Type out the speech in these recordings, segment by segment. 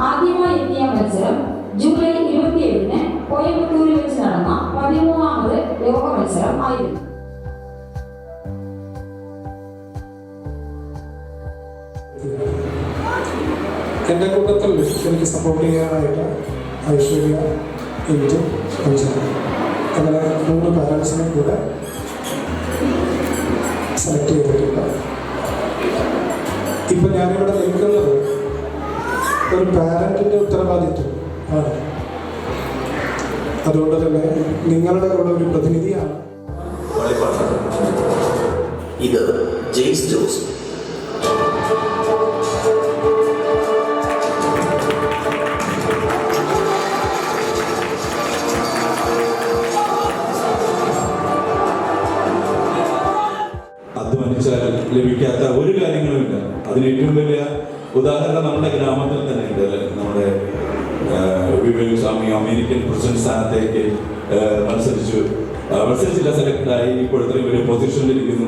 ആദ്യമായി എത്തിയ മത്സരം ജൂലൈ 27-ന് കോയമ്പത്തൂരിൽ വെച്ച് നടന്ന 13ാമത് ലോക മത്സരം ആയിരുന്നു. എൻ്റെ കൂട്ടത്തിൽ എനിക്ക് സപ്പോർട്ട് ചെയ്യാനായിട്ട് ഐശ്വര്യ, ഇന്ത്യ, പഞ്ചാബ് അങ്ങനെ 3 പാരൻസിനെ കൂടെ സെലക്ട് ചെയ്തിട്ടുണ്ട്. ഇപ്പം ഞാനിവിടെ നിൽക്കുന്നത് ഒരു പാരൻറ്റിൻ്റെ ഉത്തരവാദിത്വം ആണ്. അതുകൊണ്ട് തന്നെ നിങ്ങളുടെ കൂടെ ഒരു പ്രതിനിധിയാണ്. ഇത് ജെയ്സ് ജോസ്. അധ്വാനിച്ചാൽ ലഭിക്കാത്ത ഒരു കാര്യങ്ങളുമില്ല. അതിന് ഏറ്റവും വലിയ ഉദാഹരണം നമ്മുടെ ഗ്രാമത്തിൽ തന്നെ ഉണ്ട്. അല്ലെ, നമ്മുടെ വിവേക് സ്വാമി അമേരിക്കൻ പ്രസിഡന്റ് സ്ഥാനത്തേക്ക് മത്സരിച്ചില്ല, സെലക്ടഡായി. ഇപ്പോൾ ഇത്രയും വലിയ പൊസിഷനിലിരിക്കുന്നു.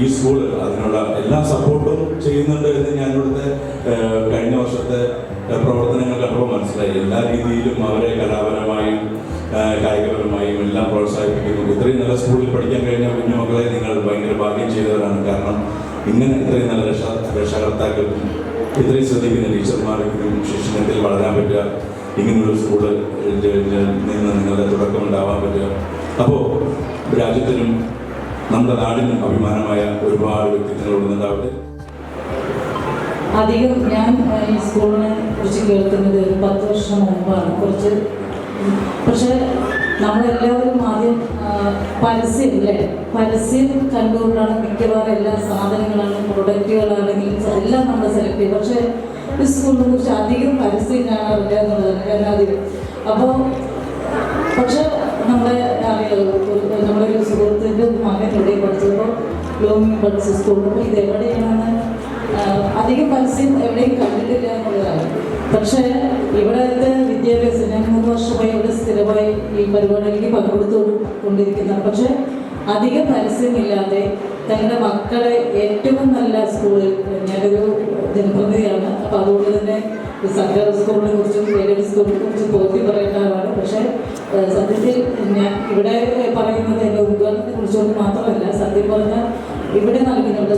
ഈ സ്കൂൾ അതിനുള്ള എല്ലാ സപ്പോർട്ടും ചെയ്യുന്നുണ്ട് എന്ന് ഞാൻ ഇവിടുത്തെ കഴിഞ്ഞ വർഷത്തെ പ്രവർത്തനങ്ങൾ കണ്ടപ്പോൾ മനസ്സിലായി. എല്ലാ രീതിയിലും അവരെ കലാപരമായും കായികപരമായും എല്ലാം പ്രോത്സാഹിപ്പിക്കുന്നു. ഇത്രയും നല്ല സ്കൂളിൽ പഠിക്കാൻ കഴിഞ്ഞ കുഞ്ഞുമക്കളെ നിങ്ങൾ ഭയങ്കര ഭാഗ്യം ചെയ്തവരാണ്. കാരണം ഇങ്ങനെ ഇത്രയും നല്ല രക്ഷകർത്താക്കൾക്കും ഇത്രയും ശ്രദ്ധിക്കുന്ന ടീച്ചർമാർക്കും ശിക്ഷണത്തിൽ വളരാൻ പറ്റുക, ഇങ്ങനെയുള്ള സ്കൂളിൽ നിന്ന് നിങ്ങളുടെ തുടക്കം ഉണ്ടാവാൻ പറ്റുക. അപ്പോൾ രാജ്യത്തിനും നമ്മുടെ നാടിനും അഭിമാനമായ ഒരുപാട് വ്യക്തിത്വങ്ങൾ ഉണ്ടാവട്ടെ. അധികം ഞാൻ ഈ സ്കൂളിനെ കുറിച്ച് കേൾക്കുന്നത് 10 വർഷം മുമ്പാണ്. പക്ഷേ നമ്മളെല്ലാവരും ആദ്യം പരസ്യം കണ്ടുകൊണ്ടാണ് മിക്കവാറും എല്ലാ സാധനങ്ങളാണ്, പ്രൊഡക്റ്റുകളാണെങ്കിലും എല്ലാം നമ്മൾ സെലക്ട് ചെയ്യും. പക്ഷേ ഈ സ്കൂളിനെ കുറിച്ച് അധികം പരസ്യം കാണാറില്ല എന്നുള്ളതാണ് എല്ലാവരും. അപ്പോൾ പക്ഷെ നമ്മുടെ ഒരു സുഹൃത്തിൻ്റെ മകൻ ഇവിടെ പഠിച്ചപ്പോൾ ലോങ് പഠിച്ച സ്കൂളിൽ അപ്പോൾ ഇത് എവിടെയാണെന്ന് അധികം പരസ്യം എവിടെയും കണ്ടിട്ടില്ല എന്നുള്ളതാണ്. പക്ഷേ ഇവിടുത്തെ വിദ്യാഭ്യാസം ഞാൻ 3 വർഷമായി ഇവിടെ സ്ഥിരമായി ഈ പരിപാടിയിലേക്ക് പങ്കെടുത്തുകൊണ്ടിരിക്കുന്നതാണ്. പക്ഷേ അധികം പരസ്യമില്ലാതെ തങ്ങളുടെ മക്കളെ ഏറ്റവും നല്ല സ്കൂളിൽ ഞാനൊരു ജനപ്രതിനിധിയാണ്. അപ്പോൾ അതുകൊണ്ട് തന്നെ സർക്കാർ സ്കൂളിനെ കുറിച്ചും എയ്ഡഡ് സ്കൂളിനെ കുറിച്ചും പോറ്റി പറയേണ്ട ആളാണ്. പക്ഷേ സത്യത്തിൽ ഞാൻ ഇവിടെ പറയുന്നത് എൻ്റെ ഉദ്ഘാടനത്തെ കുറിച്ചുകൊണ്ട് മാത്രമല്ല, സത്യം പറഞ്ഞാൽ ഇവിടെ നൽകുന്നുണ്ട്.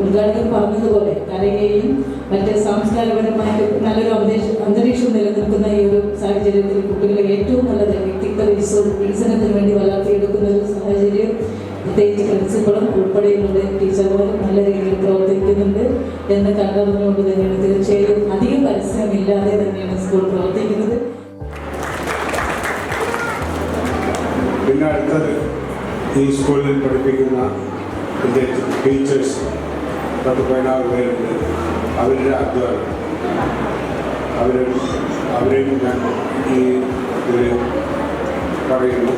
ഉദ്ഘാടകൻ പറഞ്ഞതുപോലെ കലയെയും മറ്റ് സാംസ്കാരികപരമായ നല്ലൊരു അന്തരീക്ഷം നിലനിൽക്കുന്ന ഈ ഒരു സാഹചര്യത്തിൽ കുട്ടികളെ ഏറ്റവും നല്ലത് വ്യക്തിത്വ വികസനത്തിന് വേണ്ടി വളർത്തിയെടുക്കുന്ന ഒരു സാഹചര്യം പ്രത്യേകിച്ച് പ്രിൻസിപ്പളും ഉൾപ്പെടെയുള്ള ടീച്ചർമാരും നല്ല രീതിയിൽ പ്രവർത്തിക്കുന്നുണ്ട് എന്ന് കണ്ടറിഞ്ഞുകൊണ്ട് തന്നെയാണ് തീർച്ചയായും അധികം പരസ്യമില്ലാതെ തന്നെയാണ് സ്കൂൾ പ്രവർത്തിക്കുന്നത്. പിന്നെ അടുത്തത് ഈ സ്കൂളിൽ പഠിപ്പിക്കുന്ന ടീച്ചേഴ്സ് 16 പേരുണ്ട്. അവരുടെ അധ്വാനം അവരെയും ഞാൻ ഈ ഇതിൽ പറയുന്നു.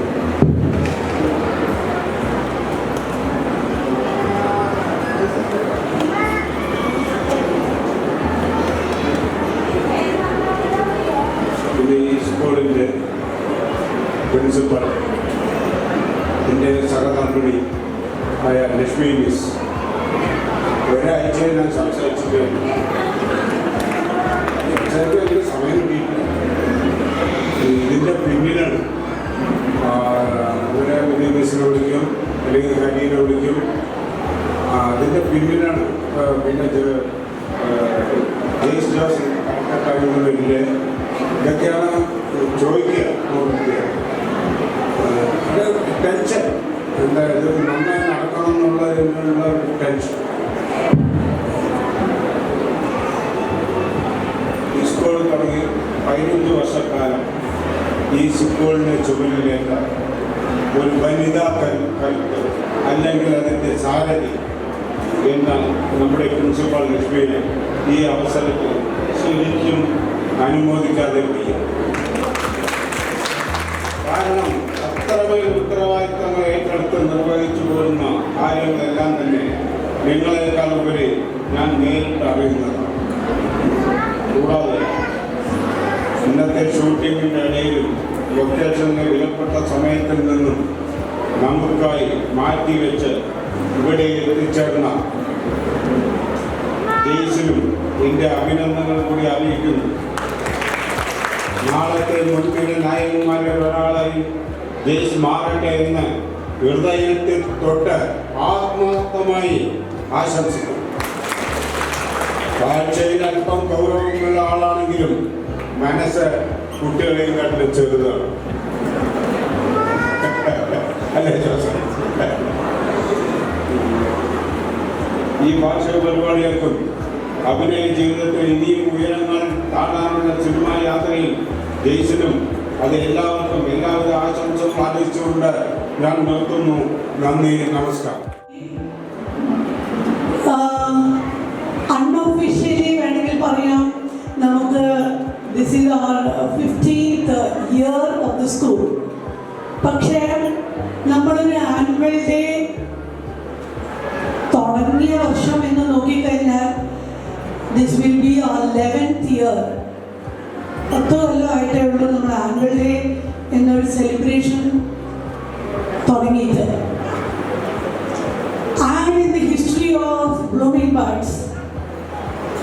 പിന്നെ ഈ സ്കൂളിൻ്റെ പ്രിൻസിപ്പൽ എൻ്റെ സഹകർമ്മിണി ആയ ലക്ഷ്മി മിസ് ഒരാഴ്ചയിൽ ഞാൻ സംസാരിച്ചിട്ട് എനിക്ക് സമയം കിട്ടിയിട്ടില്ല. ഇതിൻ്റെ പിന്നിലാണ് ഒരു വലിയ മിസ്സിനെ വിളിക്കും, അല്ലെങ്കിൽ ഹരീനെ വിളിക്കും. അതിൻ്റെ പിന്നിലാണ് പിന്നെ ജെയ്സ് ജോസ് കാര്യങ്ങളില്ലേ ഇതൊക്കെയാണ് ചോദിക്കുക. ടെൻഷൻ എന്താ ഇത് നന്നായി നടക്കണം എന്നുള്ള ടെൻഷൻ. ഈ സ്കൂൾ തുടങ്ങി 15 വർഷക്കാലം ഈ സ്കൂളിൻ്റെ ചുമലിലേക്ക ഒരു വനിതാ കരുത്ത് അല്ലെങ്കിൽ അതിൻ്റെ സാരഥി എന്നാണ് നമ്മുടെ പ്രിൻസിപ്പൽ ലക്ഷ്മിയെ ഈ അവസരത്തിൽ ശരിക്കും അനുമോദിക്കാതെ വയ്യ. കാരണം അത്രമേൽ ഉത്തരവാദിത്തങ്ങൾ ഏറ്റെടുത്ത് നിർവഹിച്ചു പോരുന്ന കാര്യങ്ങളെല്ലാം തന്നെ നിങ്ങളെക്കാൾ ഉപരി ഞാൻ നേരിട്ട് അറിയുന്നതാണ്. കൂടാതെ ഇന്നത്തെ ഷൂട്ടിങ്ങിൻ്റെ ഇടയിലും ലൊക്കേഷന് വിലപ്പെട്ട സമയത്തിൽ നിന്നും നമുക്കായി മാറ്റിവെച്ച് ഇവിടെ എത്തിച്ചേർന്ന ജെയ്സിനും എൻ്റെ അഭിനന്ദനങ്ങൾ കൂടി അറിയിക്കുന്നു. നാളത്തെ മുൻപിന് നായകന്മാരിൽ ഒരാളായി ജെയ്സ് മാറട്ടെ എന്ന് ഹൃദയത്തിൽ തൊട്ട് ആത്മാർത്ഥമായി ആശംസിക്കുന്നു. കാഴ്ചയിൽ അല്പം ഗൗരവമുള്ള ആളാണെങ്കിലും മനസ്സ് കുട്ടികളെയും കാട്ടിലും ചെറുതാണ്. അല്ലേ ജോസഫ്? ഈ ഭാഷ പരിപാടികൾക്കും അഭിനയ ജീവിതത്തിൽ ഇനിയും ഉയരങ്ങൾ കാണാനുള്ള സിനിമാ യാത്രയിൽ ജെയ്സിനും അത് എല്ലാവർക്കും എല്ലാവിധ ആശംസകളും ആദരിച്ചുകൊണ്ട് ഞാൻ നിർത്തുന്നു. നന്ദി, നമസ്കാരം. അൺഒഫീഷ്യലി വേണമെങ്കിൽ പറയാം, നമുക്ക് this is our 15th year of the school. പക്ഷേ നമ്മളൊരു ആനുവൽ ഡേ തുടങ്ങിയ വർഷം എന്ന് നോക്കിക്കഴിഞ്ഞാൽ this will be our 11th year. 10 കൊല്ലമായിട്ടേ ഉള്ളൂ നമ്മൾ ആനുവൽ ഡേ എന്നൊരു സെലിബ്രേഷൻ തുടങ്ങിയിട്ട്. And in the history of Blooming Buds,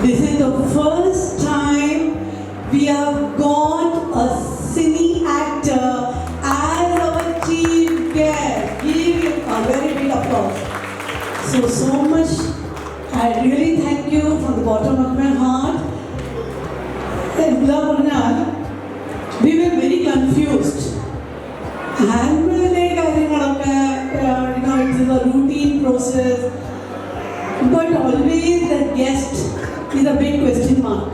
this is the first time we have got a cine actor as our chief guest. Give him a very big applause. So much. I really thank you from the bottom of my heart. We were very confused. Annual day കാര്യങ്ങളൊക്കെ, it is a routine process, but always the guest is a big question mark.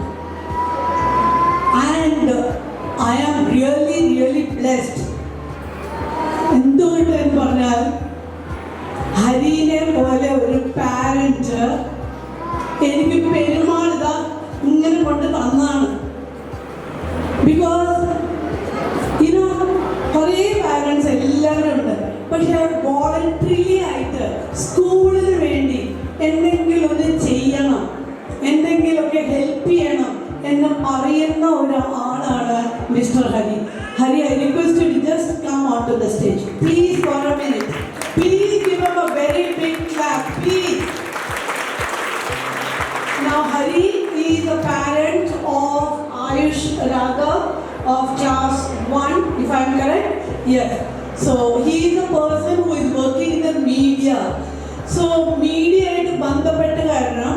And I am really blessed. എന്തുകൊണ്ടെന്ന് പറഞ്ഞാൽ ഹരിനെ പോലെ ഒരു parent എനിക്ക് പെരുമാൾ ഇതാ ഇങ്ങനെ കൊണ്ട് തന്നാണ്. ബിക്കോസ് കുറേ പാരൻസ് എല്ലാവരും ഉണ്ട്, പക്ഷെ വോളണ്ടറി ആയിട്ട് സ്കൂളിന് വേണ്ടി എന്തെങ്കിലും ഒന്ന് ചെയ്യണം, എന്തെങ്കിലുമൊക്കെ ഹെൽപ്പ് ചെയ്യണം എന്ന് പറയുന്ന ഒരാളാണ് mister Hari. Hari, I request you just come on to the stage please for a minute. Please give him a very big clap, please. Now Hari is a parent of Ayush Raghav of class 1, if I am correct. Yes. So he is a person who is working in the media. So media ആയിട്ട് ബന്ധപ്പെട്ട കാരണം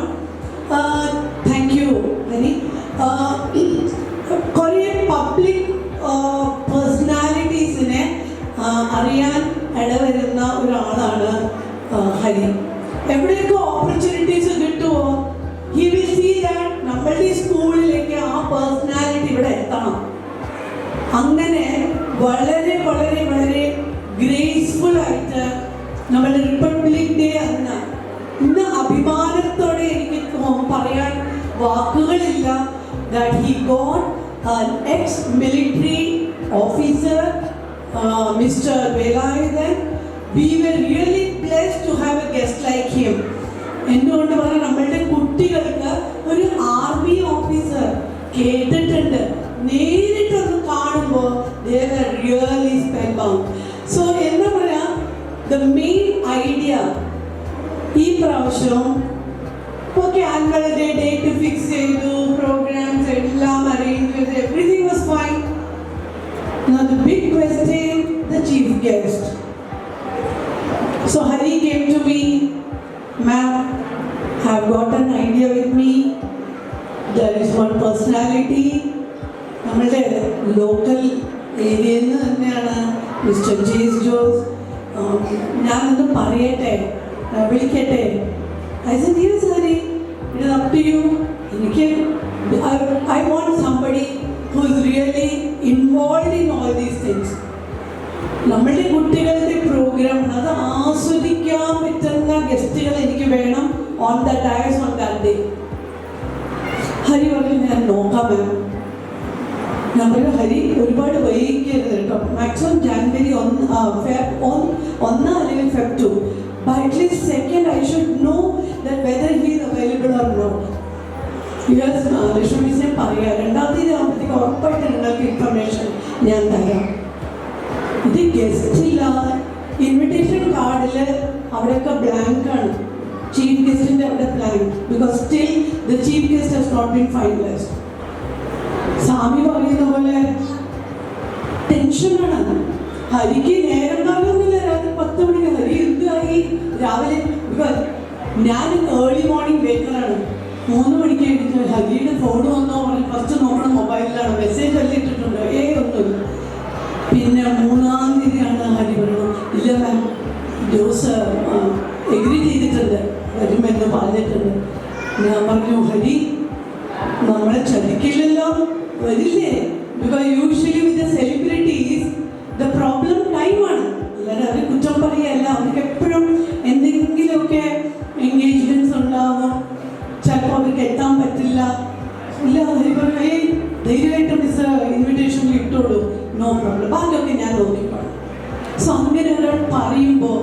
thank you Hari. കുറേ public പേഴ്സണാലിറ്റീസിനെ അറിയാൻ ഇടവരുന്ന ഒരാളാണ് ഹരി. എവിടെയൊക്കെ opportunities കിട്ടുമോ he will see that നമ്മളുടെ സ്കൂളിലേക്ക് ആ പേഴ്സണാലിറ്റി ഇവിടെ എത്തണം. അങ്ങനെ വളരെ വളരെ വളരെ ഗ്രേസ്ഫുൾ ആയിട്ട് നമ്മളുടെ റിപ്പബ്ലിക് ഡേ ഇന്ന് അഭിമാനത്തോടെ എനിക്ക് പറയാൻ വാക്കുകളില്ല that he got an ex-military officer, Mr. Velayathan. We were really blessed to have a guest like him. എന്തുകൊണ്ട് പറഞ്ഞാൽ നമ്മളുടെ കുട്ടികൾക്ക് ഒരു ആർമി ഓഫീസർ കേട്ടിട്ടുണ്ട്, നേരിട്ടൊന്ന് കാണുമ്പോൾ they were really spellbound. So എന്താ പറയാ, the main idea ഈ പ്രാവശ്യം okay annual day date fix ചെയ്തു, പ്രോഗ്രാംസ് എല്ലാം അറേഞ്ച് ചെയ്തു, everything was fine. Now the big question, the chief guest. So Hari came to me, ma'am, I have got an idea with me. There is one personality, നമ്മുടെ local ഏരിയയിൽ നിന്ന് തന്നെയാണ്, mister Jaise Jose. ഞാനൊന്ന് പറയട്ടെ, വിളിക്കട്ടെ? I said, yes, Hari, it is up to you. I want somebody who is really involved in all these things. നമ്മളുടെ കുട്ടികളുടെ programme അത് ആസ്വദിക്കാൻ പറ്റുന്ന ഗസ്റ്റുകൾ എനിക്ക് വേണം on the Diaz on that day. Hari പറഞ്ഞു, ഞാൻ നോക്കാം മാം. ഞാൻ പറഞ്ഞു, ഹരി ഒരുപാട് വൈകിക്കരുത് കേട്ടോ, മാക്സിമം ജാനുവരി 1 അല്ലെങ്കിൽ Feb 2. By at least 2nd, I should know that whether he is available or not. Yes, ലക്ഷ്മിസിനെ പറയാം, 2ാം തീയതി ആകുമ്പോഴത്തേക്ക് ഉറപ്പായിട്ട് നിങ്ങൾക്ക് ഇൻഫർമേഷൻ ഞാൻ തരാം. ഇത് ഗസ്റ്റ് ഇല്ല, ഇൻവിറ്റേഷൻ കാർഡിൽ അവിടെയൊക്കെ ബ്ലാങ്ക് ആണ്, ചീഫ് ഗസ്റ്റിൻ്റെ അവിടെ blank, because still the chief guest has not been finalised. Swami പറയുന്ന പോലെ ടെൻഷനാണ്. ഹരിക്ക് നേരം കാലമൊന്നുമില്ല, രാത്രി 10 മണിക്ക് ഹരി എന്തായി രാവിലെ. ഞാൻ ഏർലി മോർണിംഗ് വേക്കറാണ്. 3 മണിക്ക് എഴുതിട്ട് ഹരിയുടെ ഫോൺ വന്നോ പറഞ്ഞ് ഫസ്റ്റ് നോക്കണം മൊബൈലിലാണ്, മെസ്സേജ് എല്ലാം ഇട്ടിട്ടുണ്ട്. ഒന്നുമില്ല. പിന്നെ 3-ാം തീയതിയാണ് ഹരി പറയുന്നത്, ഇല്ല മാം ജോസ് എഗ്രി ചെയ്തിട്ടുണ്ട് വരുമെന്ന് പറഞ്ഞിട്ടുണ്ട്. ഞാൻ പറഞ്ഞു ഹരി നമ്മളെ ചതിക്കില്ലല്ലോ, വരില്ലേ? Because usually with celebrities the problem ടൈമാണ്. അല്ലാതെ അവർ കുറ്റം പറയുകയല്ല, അവർക്ക് എപ്പോഴും എന്തെങ്കിലുമൊക്കെ എൻഗേജ്മെൻറ്റ്സ് ഉണ്ടാവും, ചിലപ്പോൾ അവർക്ക് എത്താൻ പറ്റില്ല. ഇല്ല ഹരി പറഞ്ഞു ധൈര്യമായിട്ട് മിസ് ഇൻവിറ്റേഷൻ ഇട്ടോളൂ, നോ പ്രോബ്ലം, ബാക്കിയൊക്കെ ഞാൻ നോക്കിക്കോളാം. സോ അങ്ങനെ ഒരാൾ പറയുമ്പോൾ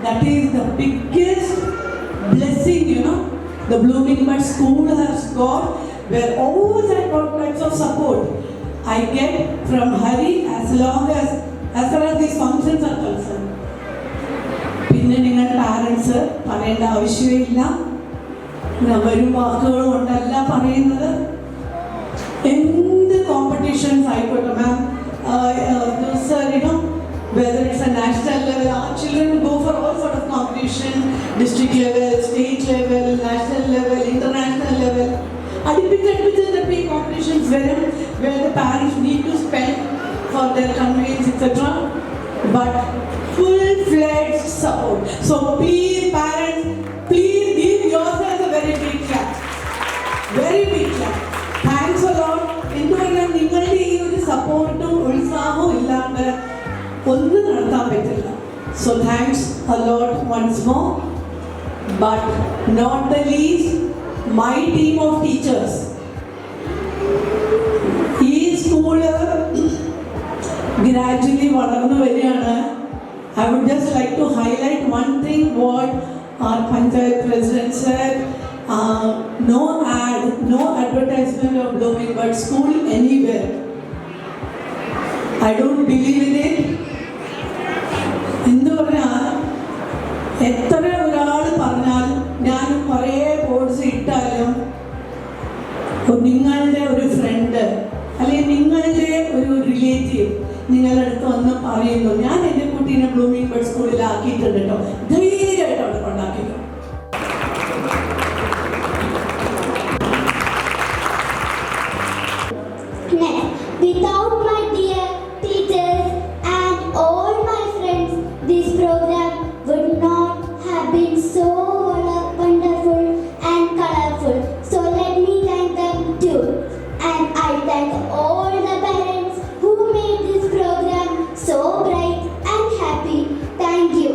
that is the biggest blessing, you know, the Blooming Bud School has got, where all that types of support I get from Hari as far as these functions are concerned. പിന്നെ നിങ്ങൾ parents പറയേണ്ട ആവശ്യമേ ഇല്ല. വരും വാക്കുകളും കൊണ്ടല്ല പറയുന്നത്. എന്ത് കോമ്പറ്റീഷൻസ് ആയിക്കോട്ടെ മാം, whether it's a national level, our children go for all sort of competition, district level, state level, national level, international level. Adipitted competitions where the parents need to spend for their conveyance, etc. But full-fledged support. So please parents, please give yourself a very big clap. Very big clap. Thanks a lot. എന്തുകൊണ്ടാണ് നിങ്ങളുടെ ഈ ഒരു സപ്പോർട്ടും ഉത്സാഹവും ഇല്ലാണ്ട് ഒന്നും നടത്താൻ പറ്റില്ല. So thanks a lot once more. But not the least, my team of teachers. ഈ സ്കൂള് ഗ്രാജുവലി വളർന്നു വരികയാണ്. I would just like to highlight one thing what our Panchayat President said. No ad, no advertisement of Blooming Bud School anywhere. I don't believe in it. എന്ത് പറഞ്ഞാൽ എത്ര ഒരാൾ പറഞ്ഞാലും ഞാൻ കുറേ ബോർഡ്സ് ഇട്ടാലും നിങ്ങളുടെ ഒരു ഫ്രണ്ട് അല്ലെങ്കിൽ നിങ്ങളുടെ ഒരു റിലേറ്റീവ് നിങ്ങളുടെ അടുത്ത് വന്ന് പറയുന്നു ഞാൻ എൻ്റെ കുട്ടീനെ ബ്ലൂമിംഗ് ബഡ് സ്കൂളിൽ ആക്കിയിട്ടുണ്ട് കേട്ടോ,